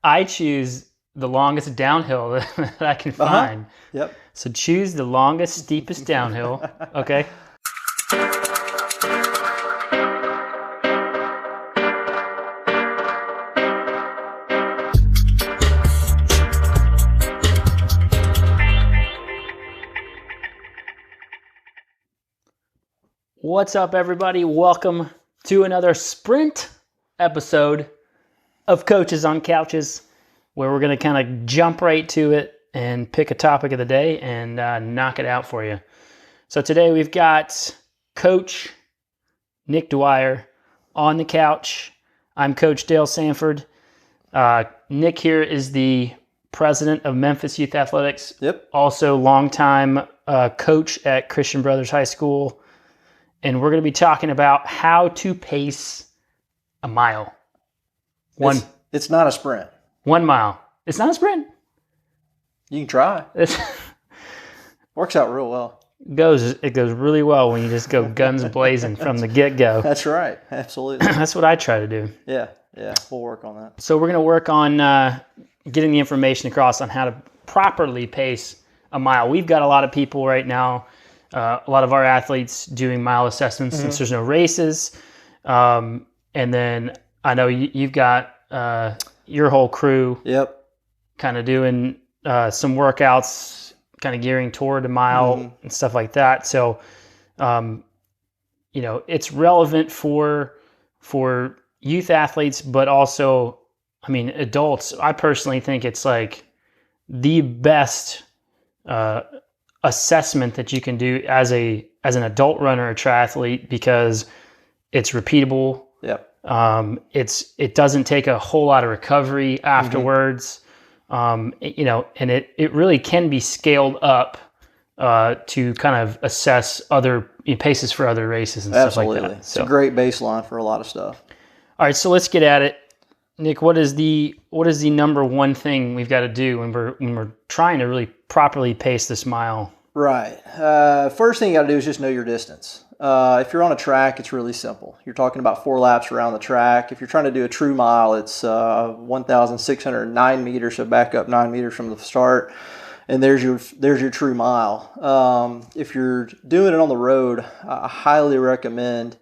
I choose the longest downhill that I can find. Yep. So choose the longest, steepest downhill. Okay. What's up, everybody? Welcome to another sprint episode of Coaches on Couches, where we're going to kind of jump right to it and pick a topic of the day and knock it out for you. So today we've got Coach Nick Dwyer on the couch. I'm Coach Dale Sanford. Nick here is the president of Memphis Youth Athletics. Yep. Also longtime coach at Christian Brothers High School. And we're going to be talking about how to pace a mile. It's not a sprint. 1 mile. It's not a sprint. You can try. Works out real well. It goes really well when you just go guns blazing from the get-go. That's right. Absolutely. That's what I try to do. Yeah. We'll work on that. So we're going to work on getting the information across on how to properly pace a mile. We've got a lot of people right now, a lot of our athletes doing mile assessments since there's no races. And then I know you've got your whole crew kind of doing some workouts, kind of gearing toward a mile and stuff like that. So, it's relevant for youth athletes, but also, I mean, adults. I personally think it's like the best assessment that you can do as an adult runner or triathlete, because it's repeatable. Yep. It doesn't take a whole lot of recovery afterwards. And it really can be scaled up to kind of assess other paces for other races and stuff like that. It's a great baseline for a lot of stuff. All right, so let's get at it. Nick, what is the number one thing we've got to do when we're trying to really properly pace this mile? Right. First thing you got to do is just know your distance. If you're on a track, it's really simple. You're talking about 4 laps around the track. If you're trying to do a true mile, it's 1,609 meters, so back up 9 meters from the start, and there's your true mile. If you're doing it on the road, I highly recommend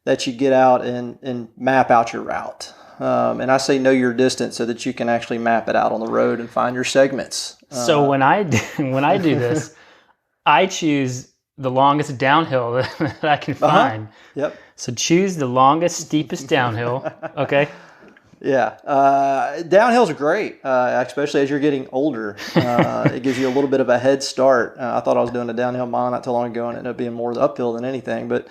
that you get out and map out your route. And I say know your distance so that you can actually map it out on the road and find your segments. So when I do this, I choose the longest downhill that I can find. Yep. So choose the longest, steepest downhill. Okay. Yeah. Downhills are great, especially as you're getting older. It gives you a little bit of a head start. I thought I was doing a downhill mile not too long ago, and it ended up being more uphill than anything. But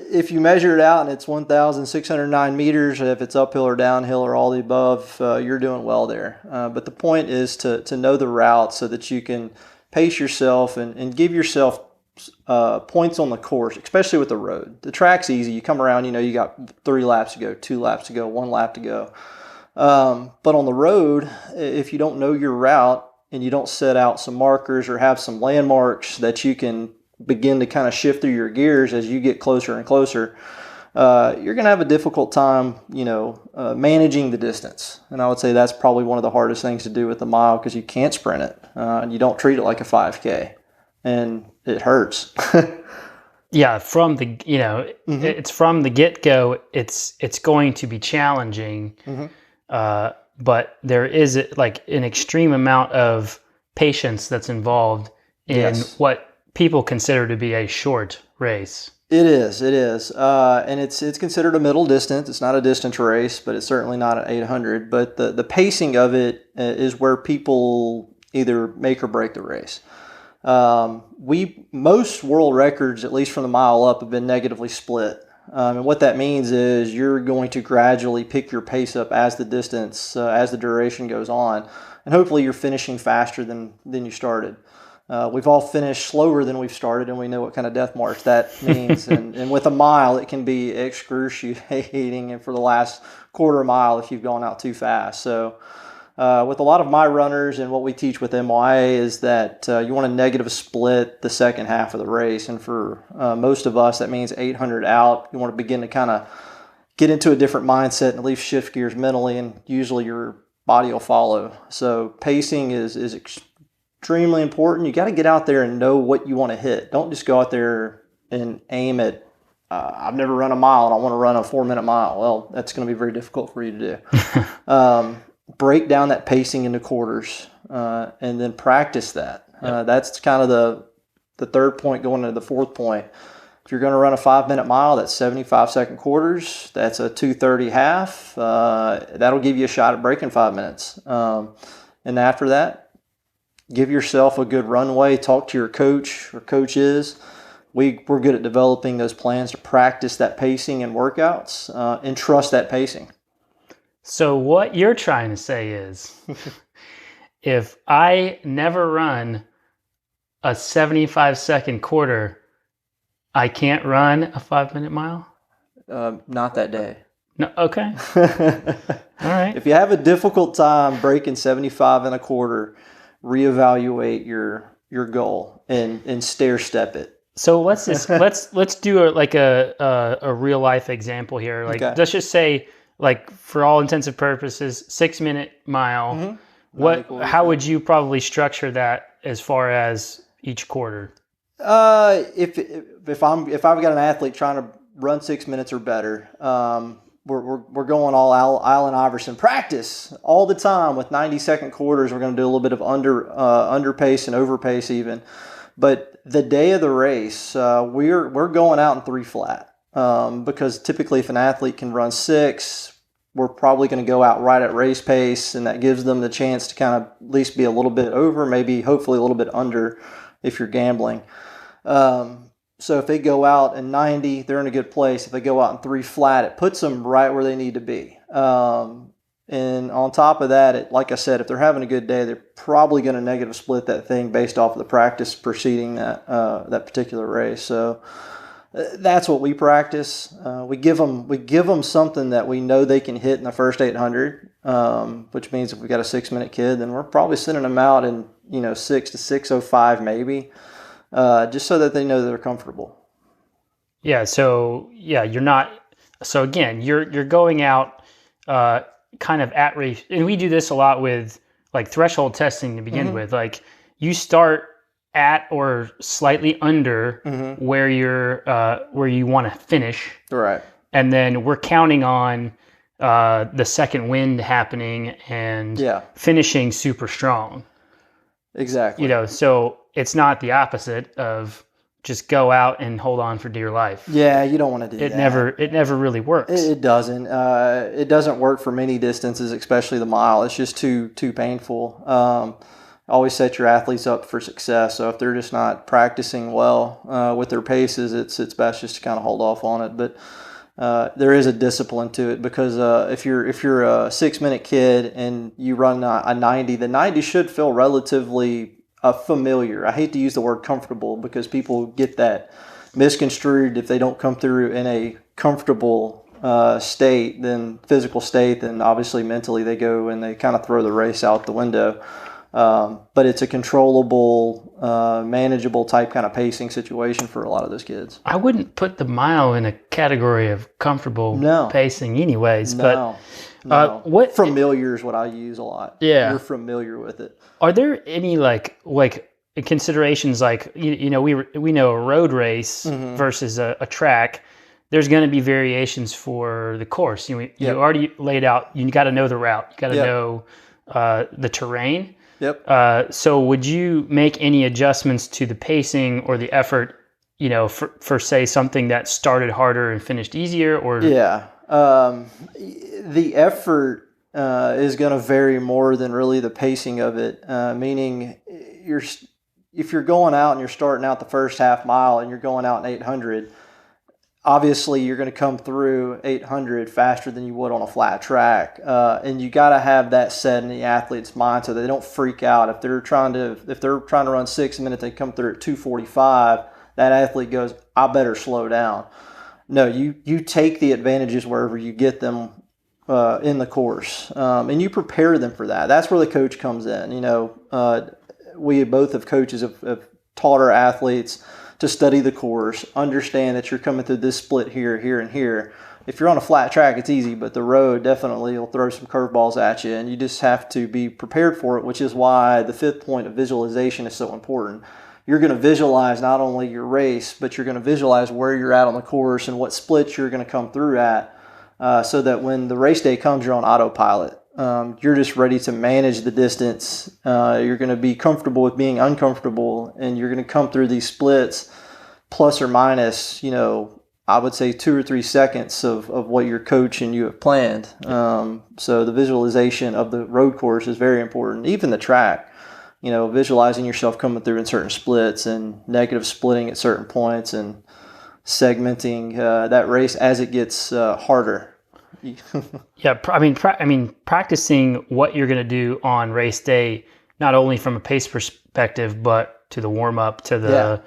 if you measure it out and it's 1,609 meters, if it's uphill or downhill or all the above, you're doing well there. But the point is to know the route so that you can pace yourself and give yourself points on the course, especially with the road. The track's easy. You come around, you got 3 laps to go, 2 laps to go, 1 lap to go. But on the road, if you don't know your route and you don't set out some markers or have some landmarks that you can begin to kind of shift through your gears as you get closer and closer, you're going to have a difficult time, managing the distance. And I would say that's probably one of the hardest things to do with the mile, because you can't sprint it. And you don't treat it like a 5K. And it hurts. Yeah, from the it's from the get-go. It's going to be challenging, but there is like an extreme amount of patience that's involved in what people consider to be a short race. It is, and it's considered a middle distance. It's not a distance race, but it's certainly not an 800. But the pacing of it is where people either make or break the race. Most world records, at least from the mile up, have been negatively split. And what that means is you're going to gradually pick your pace up as the distance, as the duration goes on. And hopefully you're finishing faster than you started. We've all finished slower than we've started, and we know what kind of death march that means. and with a mile, it can be excruciating, and for the last quarter mile if you've gone out too fast. So with a lot of my runners and what we teach with MYA is that you want to negative split the second half of the race. And for most of us, that means 800 out. You want to begin to kind of get into a different mindset and at least shift gears mentally, and usually your body will follow. So pacing is extremely important. You got to get out there and know what you want to hit. Don't just go out there and aim at, I've never run a mile and I want to run a 4-minute mile. Well, that's going to be very difficult for you to do. Break down that pacing into quarters and then practice that. That's kind of the third point going into the fourth point. If you're going to run a 5-minute mile, that's 75-second quarters. That's a 2:30 half. That'll give you a shot at breaking 5 minutes. And after that, give yourself a good runway. Talk to your coach or coaches. We're good at developing those plans to practice that pacing and workouts and trust that pacing. So what you're trying to say is, if I never run a 75-second quarter, I can't run a 5-minute mile? Not that day. No. Okay. All right. If you have a difficult time breaking 75 and a quarter, reevaluate your goal and stair step it. So let's do a real life example here. Like, let's just say, like, for all intents and purposes, 6-minute mile. Mm-hmm. How would you probably structure that as far as each quarter? If I've got an athlete trying to run 6 minutes or better, we're going all Allen Iverson practice all the time with 90-second quarters. We're going to do a little bit of underpace and overpace even. But the day of the race, we're going out in 3 flat because typically if an athlete can run 6, we're probably going to go out right at race pace, and that gives them the chance to kind of at least be a little bit over, maybe hopefully a little bit under if you're gambling. So if they go out in 90, they're in a good place. If they go out in 3 flat, it puts them right where they need to be. And on top of that, like I said, if they're having a good day, they're probably going to negative split that thing based off of the practice preceding that particular race. So that's what we practice. We give them something that we know they can hit in the first 800, which means if we've got a 6-minute kid, then we're probably sending them out in 6 to 6:05 maybe, just so that they know they're comfortable. Yeah. So you're not. So again, you're going out kind of at race, and we do this a lot with like threshold testing to begin with. Like, you start at or slightly under where you want to finish, right? And then we're counting on the second wind happening and finishing super strong. Exactly. So it's not the opposite of just go out and hold on for dear life. Yeah, you don't want to do that. It never really works. It doesn't. It doesn't work for many distances, especially the mile. It's just too painful. Always set your athletes up for success. So if they're just not practicing well with their paces, it's best just to kind of hold off on it. But there is a discipline to it, because if you're a 6-minute kid and you run a 90, the 90 should feel relatively familiar. I hate to use the word comfortable because people get that misconstrued. If they don't come through in a comfortable physical state, then obviously mentally they go and they kind of throw the race out the window. But it's a controllable, manageable type kind of pacing situation for a lot of those kids. I wouldn't put the mile in a category of comfortable pacing anyways. No. What familiar is what I use a lot. Yeah. You're familiar with it. Are there any like considerations, like, we know a road race versus a track? There's going to be variations for the course. You already laid out. You got to know the route. You got to know the terrain. Yep. So would you make any adjustments to the pacing or the effort, for say something that started harder and finished easier? Or the effort is going to vary more than really the pacing of it. Meaning, if you're going out and you're starting out the first half mile and you're going out in 800, obviously you're going to come through 800 faster than you would on a flat track, and you got to have that set in the athlete's mind so they don't freak out. If they're trying to run 6 minutes, they come through at 2:45. That athlete goes, I better slow down. No, you take the advantages wherever you get them in the course, and you prepare them for that. That's where the coach comes in. We both have coaches have taught our athletes to study the course, understand that you're coming through this split here, here, and here. if you're on a flat track, it's easy, but the road definitely will throw some curveballs at you, and you just have to be prepared for it, which is why the fifth point of visualization is so important. You're going to visualize not only your race, but you're going to visualize where you're at on the course and what splits you're going to come through at, so that when the race day comes, you're on autopilot. You're just ready to manage the distance. You're going to be comfortable with being uncomfortable, and you're going to come through these splits plus or minus, I would say 2 or 3 seconds of what your coach and you have planned. So the visualization of the road course is very important. Even the track, visualizing yourself coming through in certain splits and negative splitting at certain points and segmenting that race as it gets harder. Yeah, practicing what you're going to do on race day, not only from a pace perspective, but to the warm up, to the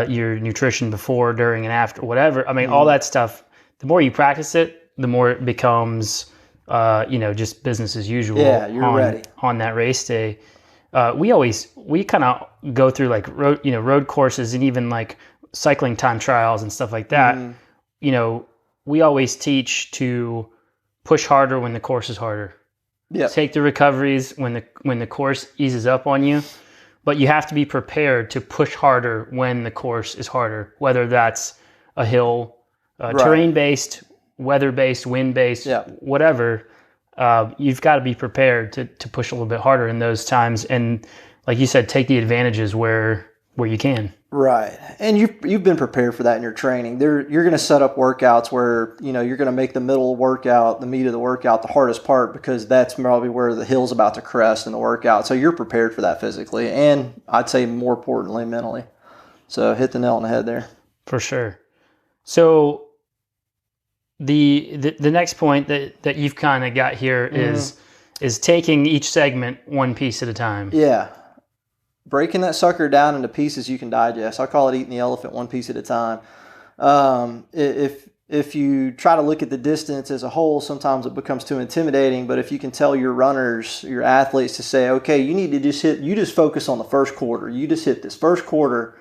your nutrition before, during, and after, whatever. All that stuff. The more you practice it, the more it becomes, just business as usual. Yeah, you're ready on that race day. We kind of go through like road courses and even like cycling time trials and stuff like that. We always teach to push harder when the course is harder. Yeah. Take the recoveries when the course eases up on you, but you have to be prepared to push harder when the course is harder, whether that's a hill, terrain-based, weather-based, wind-based, whatever. You've got to be prepared to push a little bit harder in those times, and like you said, take the advantages where you can. Right, and you've been prepared for that in your training. You're going to set up workouts where you're going to make the middle workout, the meat of the workout, the hardest part, because that's probably where the hill's about to crest in the workout. So you're prepared for that physically, and I'd say more importantly mentally. So hit the nail on the head there. For sure. So the next point that you've kind of got here is taking each segment one piece at a time. Yeah. Breaking that sucker down into pieces you can digest. I call it eating the elephant one piece at a time. If you try to look at the distance as a whole, sometimes it becomes too intimidating. But if you can tell your runners, your athletes to say, okay, you need to just focus on the first quarter. You just hit this first quarter.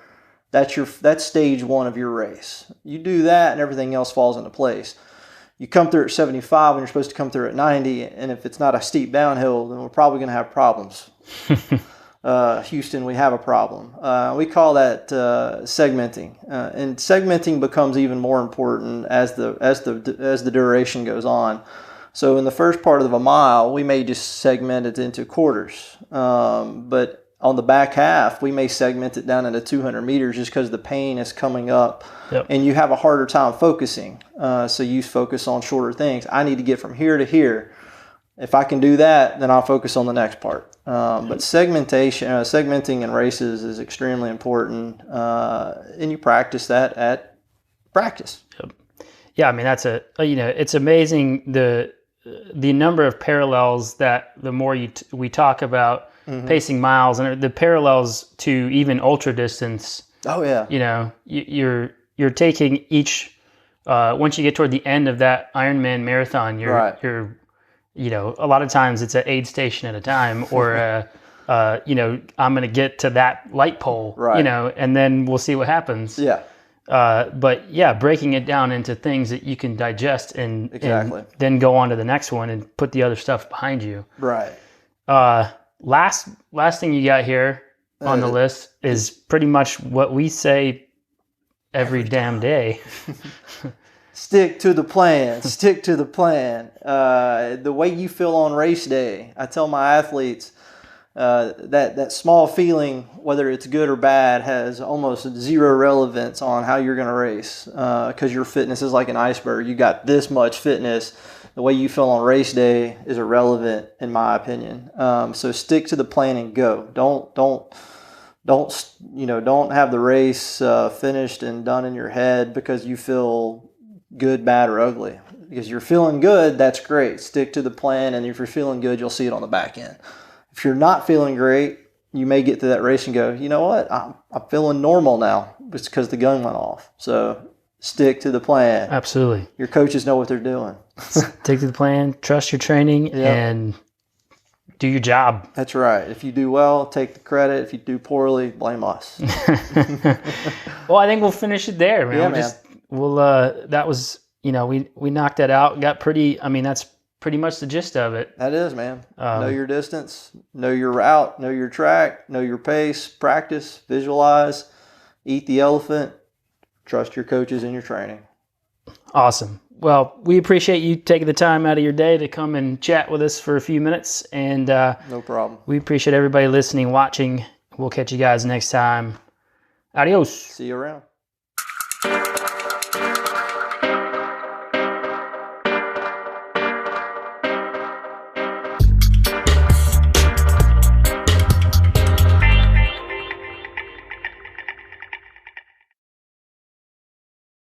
That's stage one of your race. You do that and everything else falls into place. You come through at 75 when you're supposed to come through at 90. And if it's not a steep downhill, then we're probably going to have problems. Houston, we have a problem. We call that segmenting, and segmenting becomes even more important as the duration goes on. So in the first part of a mile, we may just segment it into quarters, but on the back half, we may segment it down into 200 meters just because the pain is coming up, and you have a harder time focusing. So you focus on shorter things. I need to get from here to here. If I can do that, then I'll focus on the next part. But segmenting in races is extremely important, and you practice that at practice. Yep. Yeah, that's it's amazing the number of parallels that the more we talk about pacing miles and the parallels to even ultra distance. Oh yeah. You're taking each once you get toward the end of that Ironman marathon, you're a lot of times it's an aid station at a time, or I'm going to get to that light pole, and then we'll see what happens. Yeah. But yeah, breaking it down into things that you can digest and then go on to the next one and put the other stuff behind you. Right. Last thing you got here on the list is pretty much what we say every damn day. Stick to the plan. Stick to the plan. The way you feel on race day, I tell my athletes that small feeling, whether it's good or bad, has almost zero relevance on how you're going to race, because your fitness is like an iceberg. You got this much fitness. The way you feel on race day is irrelevant, in my opinion. So stick to the plan and go. Don't have the race finished and done in your head because you feel good, bad, or ugly. Because you're feeling good, that's great. Stick to the plan, and if you're feeling good, you'll see it on the back end. If you're not feeling great, you may get to that race and go, you know what, I'm feeling normal now. It's because the gun went off. So stick to the plan. Absolutely. Your coaches know what they're doing. Stick to the plan, trust your training, and do your job. That's right. If you do well, take the credit. If you do poorly, blame us. Well, I think we'll finish it there, man. Yeah, man. That was we knocked that out. Got pretty. I mean, that's pretty much the gist of it. That is, man. Know your distance, know your route, know your track, know your pace, practice, visualize, eat the elephant, trust your coaches in your training. Awesome. Well, we appreciate you taking the time out of your day to come and chat with us for a few minutes. And no problem. We appreciate everybody listening, watching. We'll catch you guys next time. Adios. See you around.